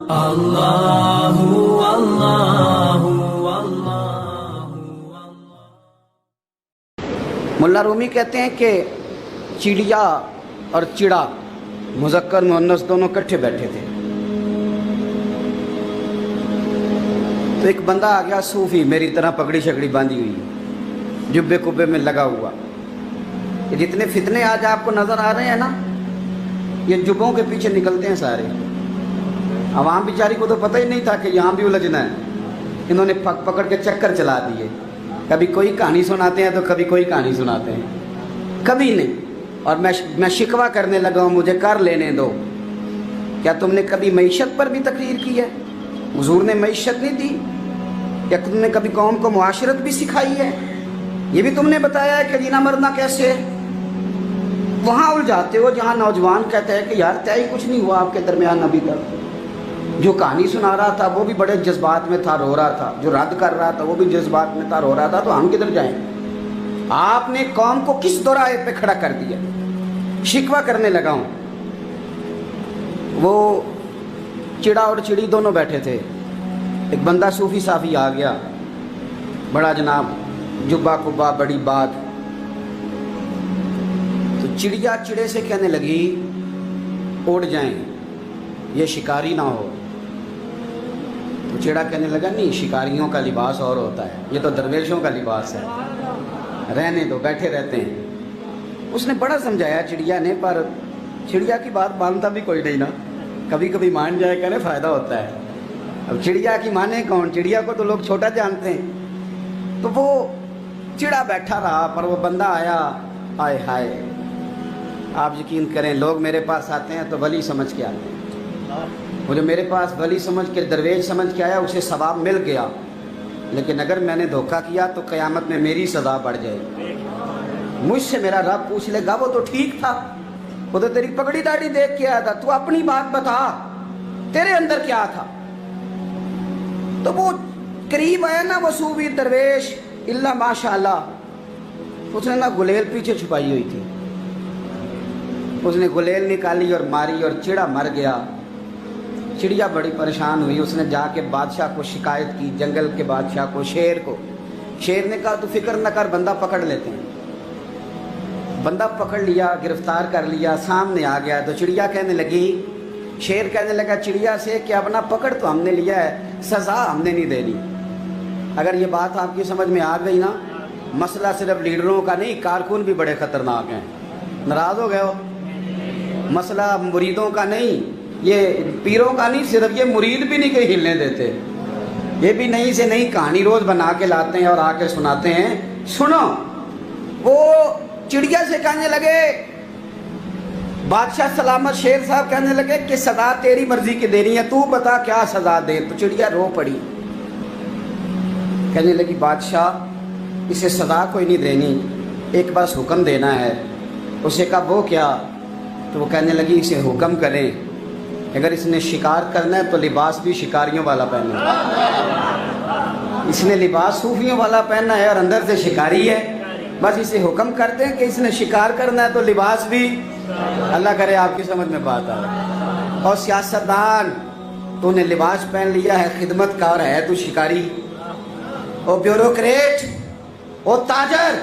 اللہ اللہ ملا رومی کہتے ہیں کہ چڑیا اور چڑا مذکر مؤنث دونوں کٹھے بیٹھے تھے، تو ایک بندہ آ گیا صوفی میری طرح پگڑی شکڑی باندھی ہوئی، جبے کبے میں لگا ہوا۔ یہ جتنے فتنے آج آپ کو نظر آ رہے ہیں نا، یہ جبوں کے پیچھے نکلتے ہیں سارے۔ عوام بیچاری کو تو پتہ ہی نہیں تھا کہ یہاں بھی الجھنا ہے، انہوں نے پکڑ کے چکر چلا دیے۔ کبھی کوئی کہانی سناتے ہیں تو کبھی کوئی کہانی سناتے ہیں، کبھی نہیں۔ اور میں شکوہ کرنے لگا ہوں، مجھے کر لینے دو۔ کیا تم نے کبھی معیشت پر بھی تقریر کی ہے؟ حضور نے معیشت نہیں دی؟ کیا تم نے کبھی قوم کو معاشرت بھی سکھائی ہے؟ یہ بھی تم نے بتایا ہے کہ جینا مرنا کیسے؟ وہاں الجھاتے ہو جہاں نوجوان کہتا ہے کہ یار طے کچھ نہیں ہوا آپ کے درمیان ابھی تک۔ جو کہانی سنا رہا تھا وہ بھی بڑے جذبات میں تھا، رو رہا تھا۔ جو رد کر رہا تھا وہ بھی جذبات میں تھا، رو رہا تھا۔ تو ہم کدھر جائیں؟ آپ نے قوم کو کس دوراہے پہ کھڑا کر دیا؟ شکوہ کرنے لگا ہوں۔ وہ چڑا اور چڑی دونوں بیٹھے تھے، ایک بندہ صوفی صافی آ گیا، بڑا جناب، جبہ کبا، بڑی بات۔ تو چڑیا چڑے سے کہنے لگی اڑ جائیں، یہ شکاری نہ ہو۔ تو چڑا کہنے لگا نہیں، شکاریوں کا لباس اور ہوتا ہے، یہ تو درویشوں کا لباس ہے، رہنے دو، بیٹھے رہتے ہیں۔ اس نے بڑا سمجھایا چڑیا نے، پر چڑیا کی بات مانتا بھی کوئی نہیں نا، کبھی کبھی مان جائے کرے فائدہ ہوتا ہے۔ اب چڑیا کی مانے کون؟ چڑیا کو تو لوگ چھوٹا جانتے ہیں۔ تو وہ چڑا بیٹھا رہا، پر وہ بندہ آیا، آئے ہائے، آپ یقین کریں لوگ میرے پاس آتے ہیں تو ولی سمجھ کے آتے ہیں۔ وہ جو میرے پاس ولی سمجھ کے، درویش سمجھ کے آیا، اسے ثواب مل گیا، لیکن اگر میں نے دھوکہ کیا تو قیامت میں میری سزا بڑھ جائے گی۔ مجھ سے میرا رب پوچھ لے گا وہ تو ٹھیک تھا، وہ تو تیری پگڑی داڑھی دیکھ کے آیا تھا، تو اپنی بات بتا، تیرے اندر کیا تھا؟ تو وہ قریب آیا نا وہ صوفی درویش، اللہ ماشاءاللہ، اس نے نا گلیل پیچھے چھپائی ہوئی تھی، اس نے گلیل نکالی اور ماری اور چڑا مر گیا۔ چڑیا بڑی پریشان ہوئی، اس نے جا کے بادشاہ کو شکایت کی، جنگل کے بادشاہ کو، شیر کو۔ شیر نے کہا تو فکر نہ کر، بندہ پکڑ لیتے ہیں۔ بندہ پکڑ لیا، گرفتار کر لیا، سامنے آ گیا۔ تو چڑیا کہنے لگی، شیر کہنے لگا چڑیا سے کہ اب نہ پکڑ تو ہم نے لیا ہے، سزا ہم نے نہیں دینی۔ اگر یہ بات آپ کی سمجھ میں آ گئی نا، مسئلہ صرف لیڈروں کا نہیں، کارکن بھی بڑے خطرناک ہیں۔ ناراض ہو گئے ہو؟ مسئلہ مریدوں کا نہیں، یہ پیروں کا نہیں، صرف یہ مرید بھی نہیں کہیں ہلنے دیتے، یہ بھی نہیں سے نہیں کہانی روز بنا کے لاتے ہیں اور آ کے سناتے ہیں۔ سنو، وہ چڑیا سے کہنے لگے، بادشاہ سلامت، شیر صاحب کہنے لگے کہ سزا تیری مرضی کی دینی ہے، تو بتا کیا سزا دے۔ تو چڑیا رو پڑی، کہنے لگی بادشاہ اسے سزا کوئی نہیں دینی، ایک بس حکم دینا ہے۔ اسے کہا وہ کیا؟ تو وہ کہنے لگی اسے حکم کریں اگر اس نے شکار کرنا ہے تو لباس بھی شکاریوں والا پہننا ہے، اس نے لباس صوفیوں والا پہننا ہے اور اندر سے شکاری ہے، بس اسے حکم کرتے ہیں کہ اس نے شکار کرنا ہے تو لباس بھی۔ اللہ کرے آپ کی سمجھ میں بات آئے۔ اور سیاستدان، تو نے لباس پہن لیا ہے خدمت کار ہے تو شکاری۔ اور بیوروکریٹ، اور تاجر،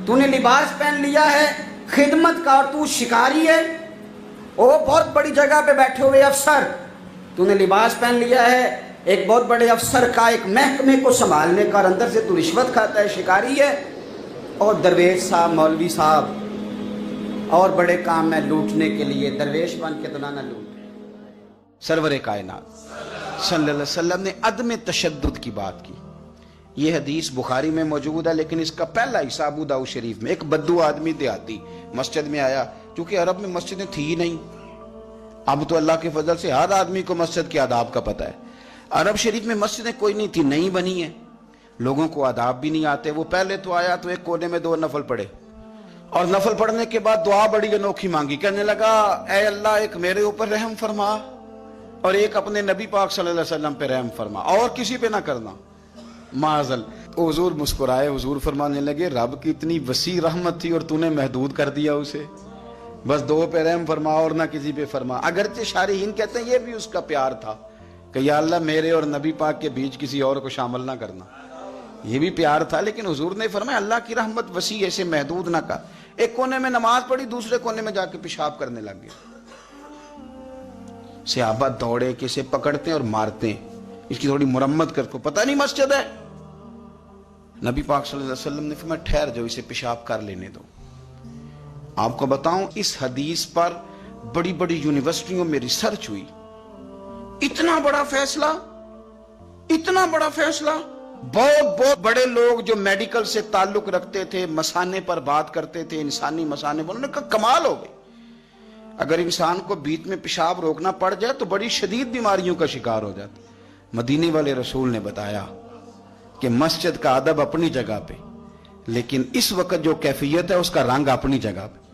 تو نے لباس پہن لیا ہے خدمت کا اور تو شکاری ہے۔ او بہت بڑی جگہ پہ بیٹھے ہوئے افسر، تو نے لباس پہن لیا ہے ایک بہت بڑے افسر کا، ایک محکمے کو سنبھالنے کا، اور اندر سے تو رشوت کھاتا ہے، شکاری ہے۔ اور درویش صاحب، مولوی صاحب، اور بڑے کام میں لوٹنے کے لیے درویش بن کے تو نہ لوٹ۔ سرور کائنات صلی اللہ علیہ وسلم نے عدم تشدد کی بات کی۔ یہ حدیث بخاری میں موجود ہے، لیکن اس کا پہلا حصہ ابو داؤد شریف میں۔ ایک بدو آدمی دیہاتی مسجد میں آیا، کیونکہ عرب میں مسجدیں تھی ہی نہیں، اب تو اللہ کے فضل سے ہر آدمی کو مسجد کے آداب کا پتہ ہے۔ عرب شریف میں مسجدیں کوئی نہیں تھی، نئی بنی ہیں، لوگوں کو آداب بھی نہیں آتے۔ وہ پہلے تو آیا تو ایک کونے میں 2 نفل پڑھے، اور نفل پڑھنے کے بعد دعا بڑی انوکھی مانگی، کہنے لگا اے اللہ ایک میرے اوپر رحم فرما اور ایک اپنے نبی پاک صلی اللہ علیہ وسلم پہ رحم فرما، اور کسی پہ نہ کرنا۔ معاذل، حضور مسکرائے، حضور فرمانے لگے رب کی اتنی وسیع رحمت تھی اور تو نے محدود کر دیا اسے۔ بس دو پہ رحم فرما اور نہ کسی پہ فرما. اگرچہ شارحین کہتے ہیں یہ بھی اس کا پیار تھا کہ یا اللہ میرے اور نبی پاک کے بیچ کسی اور کو شامل نہ کرنا, یہ بھی پیار تھا. لیکن حضور نے فرمایا اللہ کی رحمت وسیع ہے, اسے محدود نہ کر. ایک کونے میں نماز پڑھی, دوسرے کونے میں جا کے پیشاب کرنے لگ گئے. صحابہ دوڑے کہ اسے پکڑتے اور مارتے, اس کی تھوڑی مرمت کر, کو پتہ نہیں مسجد ہے. نبی پاک صلی اللہ علیہ وسلم نے فرمایا ٹھہر جاؤ, اسے پیشاب کر لینے دو. آپ کو بتاؤں اس حدیث پر بڑی بڑی یونیورسٹیوں میں ریسرچ ہوئی. اتنا بڑا فیصلہ, اتنا بڑا فیصلہ. بہت بہت بڑے لوگ جو میڈیکل سے تعلق رکھتے تھے, مسانے پر بات کرتے تھے, انسانی مسانے پر, انہوں نے کہا کمال ہو گئی. اگر انسان کو بیچ میں پیشاب روکنا پڑ جائے تو بڑی شدید بیماریوں کا شکار ہو جاتا. مدینے والے رسول نے بتایا کہ مسجد کا ادب اپنی جگہ پہ, لیکن اس وقت جو کیفیت ہے اس کا رنگ اپنی جگہ پہ.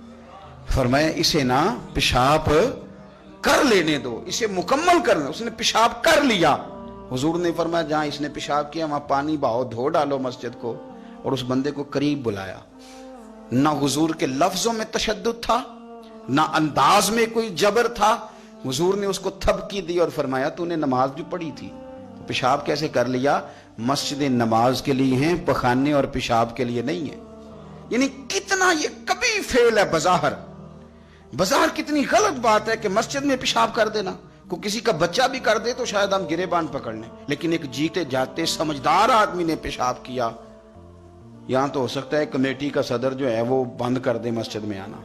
فرمایا اسے نا پیشاب کر لینے دو, اسے مکمل کرنا. اس نے پیشاب کر لیا. حضور نے فرمایا جہاں اس نے پیشاب کیا وہاں پانی بہاؤ, دھو ڈالو مسجد کو, اور اس بندے کو قریب بلایا. نہ حضور کے لفظوں میں تشدد تھا, نہ انداز میں کوئی جبر تھا. حضور نے اس کو تھپکی دی اور فرمایا تو نے نماز بھی پڑھی تھی, پیشاب کیسے کر لیا؟ مسجد نماز کے لیے ہیں, پخانے اور پیشاب کے لیے نہیں ہے. یعنی کتنا یہ کبھی فعل ہے بظاہر, بظاہر کتنی غلط بات ہے کہ مسجد میں پیشاب کر دینا. کو کسی کا بچہ بھی کر دے تو شاید ہم گریبان پکڑ لیں, لیکن ایک جیتے جاتے سمجھدار آدمی نے پیشاب کیا. یہاں تو ہو سکتا ہے کمیٹی کا صدر جو ہے وہ بند کر دے مسجد میں آنا,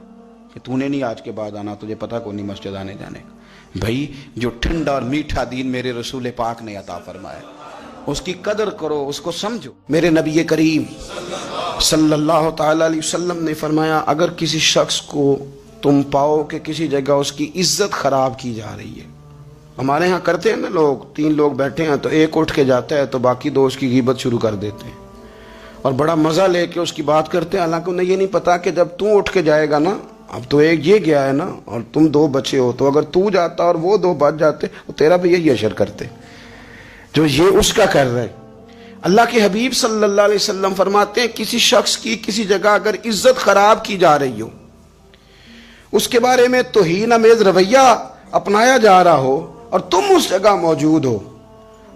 کہ تو نے نہیں آج کے بعد آنا, تجھے پتہ کو نہیں مسجد آنے جانے کا. بھائی جو ٹھنڈا اور میٹھا دین میرے رسول پاک نے عطا فرمایا, اس کی قدر کرو, اس کو سمجھو. میرے نبی کریم صلی اللہ تعالی علیہ وسلم نے فرمایا اگر کسی شخص کو تم پاؤ کہ کسی جگہ اس کی عزت خراب کی جا رہی ہے. ہمارے ہاں کرتے ہیں نا لوگ, 3 لوگ بیٹھے ہیں تو ایک اٹھ کے جاتا ہے تو باقی 2 اس کی غیبت شروع کر دیتے ہیں اور بڑا مزہ لے کے اس کی بات کرتے ہیں, حالانکہ انہیں یہ نہیں پتا کہ جب تو اٹھ کے جائے گا نا, اب تو ایک یہ گیا ہے نا اور تم 2 بچے ہو, تو اگر تو جاتا اور وہ 2 بچ جاتے تو تیرا بھی یہی اشر کرتے جو یہ اس کا کر رہے. اللہ کے حبیب صلی اللہ علیہ وسلم فرماتے ہیں کسی شخص کی کسی جگہ اگر عزت خراب کی جا رہی ہو, اس کے بارے میں توہین آمیز رویہ اپنایا جا رہا ہو اور تم اس جگہ موجود ہو,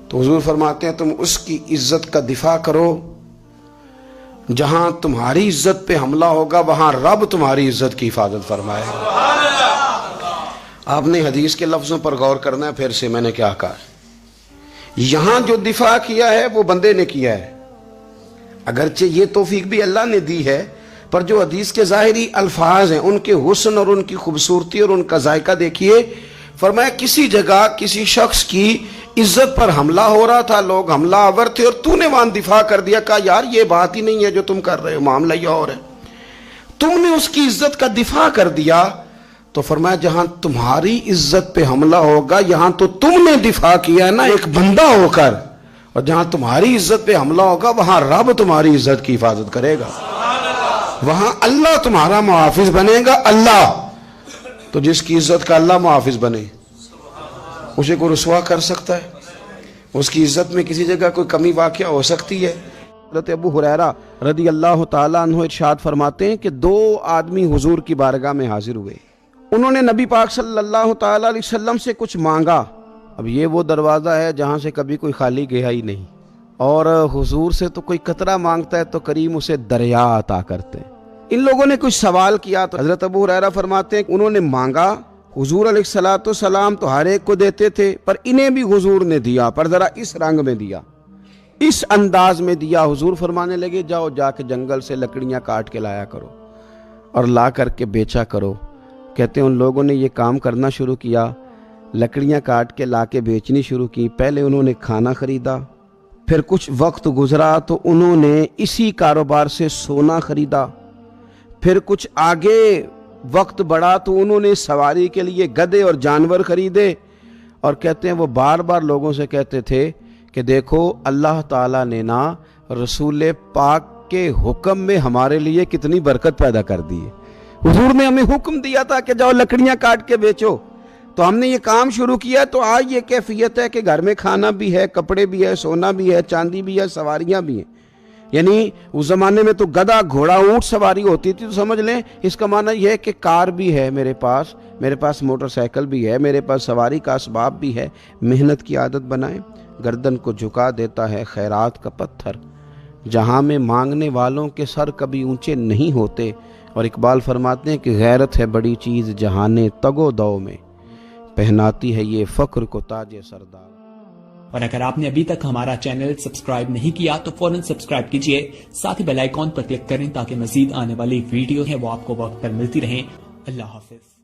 تو حضور فرماتے ہیں تم اس کی عزت کا دفاع کرو. جہاں تمہاری عزت پہ حملہ ہوگا وہاں رب تمہاری عزت کی حفاظت فرمائے گا. آپ نے حدیث کے لفظوں پر غور کرنا ہے. پھر سے میں نے کیا کہا, یہاں جو دفاع کیا ہے وہ بندے نے کیا ہے, اگرچہ یہ توفیق بھی اللہ نے دی ہے, پر جو حدیث کے ظاہری الفاظ ہیں ان کے حسن اور ان کی خوبصورتی اور ان کا ذائقہ دیکھیے. فرمایا کسی جگہ کسی شخص کی عزت پر حملہ ہو رہا تھا, لوگ حملہ آور تھے اور تو نے وہاں دفاع کر دیا. کہا یار یہ بات ہی نہیں ہے جو تم کر رہے ہو, معاملہ یہ اور ہے. تم نے اس کی عزت کا دفاع کر دیا, تو فرمایا جہاں تمہاری عزت پہ حملہ ہوگا یہاں تو تم نے دفاع کیا ہے نا ایک بندہ ہو کر, اور جہاں تمہاری عزت پہ حملہ ہوگا وہاں رب تمہاری عزت کی حفاظت کرے گا, وہاں اللہ تمہارا محافظ بنے گا. اللہ تو جس کی عزت کا اللہ محافظ بنے اسے کوئی رسوا کر سکتا ہے؟ اس کی عزت میں کسی جگہ کوئی کمی واقع ہو سکتی ہے؟ حضرت ابو ہریرہ رضی اللہ تعالیٰ عنہ ارشاد فرماتے ہیں کہ 2 آدمی حضور کی بارگاہ میں حاضر ہوئے. انہوں نے نبی پاک صلی اللہ تعالیٰ علیہ وسلم سے کچھ مانگا. اب یہ وہ دروازہ ہے جہاں سے کبھی کوئی خالی گیا ہی نہیں, اور حضور سے تو کوئی قطرہ مانگتا ہے تو کریم اسے دریا عطا کرتے ہیں. ان لوگوں نے کچھ سوال کیا تو حضرت ابو ہریرہ فرماتے ہیں انہوں نے مانگا, حضور علیہ الصلوۃ والسلام تو ہر ایک کو دیتے تھے, پر انہیں بھی حضور نے دیا, پر ذرا اس رنگ میں دیا, اس انداز میں دیا. حضور فرمانے لگے جاؤ جا کے جنگل سے لکڑیاں کاٹ کے لایا کرو اور لا کر کے بیچا کرو. کہتے ہیں ان لوگوں نے یہ کام کرنا شروع کیا, لکڑیاں کاٹ کے لا کے بیچنی شروع کی. پہلے انہوں نے کھانا خریدا, پھر کچھ وقت گزرا تو انہوں نے اسی کاروبار سے سونا خریدا, پھر کچھ آگے وقت بڑھا تو انہوں نے سواری کے لیے گدھے اور جانور خریدے. اور کہتے ہیں وہ بار بار لوگوں سے کہتے تھے کہ دیکھو اللہ تعالیٰ نے نا رسول پاک کے حکم میں ہمارے لیے کتنی برکت پیدا کر دی ہے. حضور نے ہمیں حکم دیا تھا کہ جاؤ لکڑیاں کاٹ کے بیچو, تو ہم نے یہ کام شروع کیا, تو آج یہ کیفیت ہے کہ گھر میں کھانا بھی ہے, کپڑے بھی ہے, سونا بھی ہے, چاندی بھی ہے, سواریاں بھی ہیں. یعنی اس زمانے میں تو گدھا گھوڑا اونٹ سواری ہوتی تھی، تو سمجھ لیں اس کا معنی یہ ہے کہ کار بھی ہے میرے پاس موٹر سائیکل بھی ہے، میرے پاس سواری کا اسباب بھی ہے۔ محنت کی عادت بنائیں۔ گردن کو جھکا دیتا ہے خیرات کا پتھر، جہاں میں مانگنے والوں کے سر کبھی اونچے نہیں ہوتے۔ اور اقبال فرماتے ہیں کہ غیرت ہے بڑی چیز جہانے تگ و دو میں، پہناتی ہے یہ فخر کو تاج سردار۔ اور اگر آپ نے ابھی تک ہمارا چینل سبسکرائب نہیں کیا تو فوراً سبسکرائب کیجئے، ساتھ ہی بیل آئیکن پر کلک کریں تاکہ مزید آنے والی ویڈیو ہے وہ آپ کو وقت پر ملتی رہیں۔ اللہ حافظ۔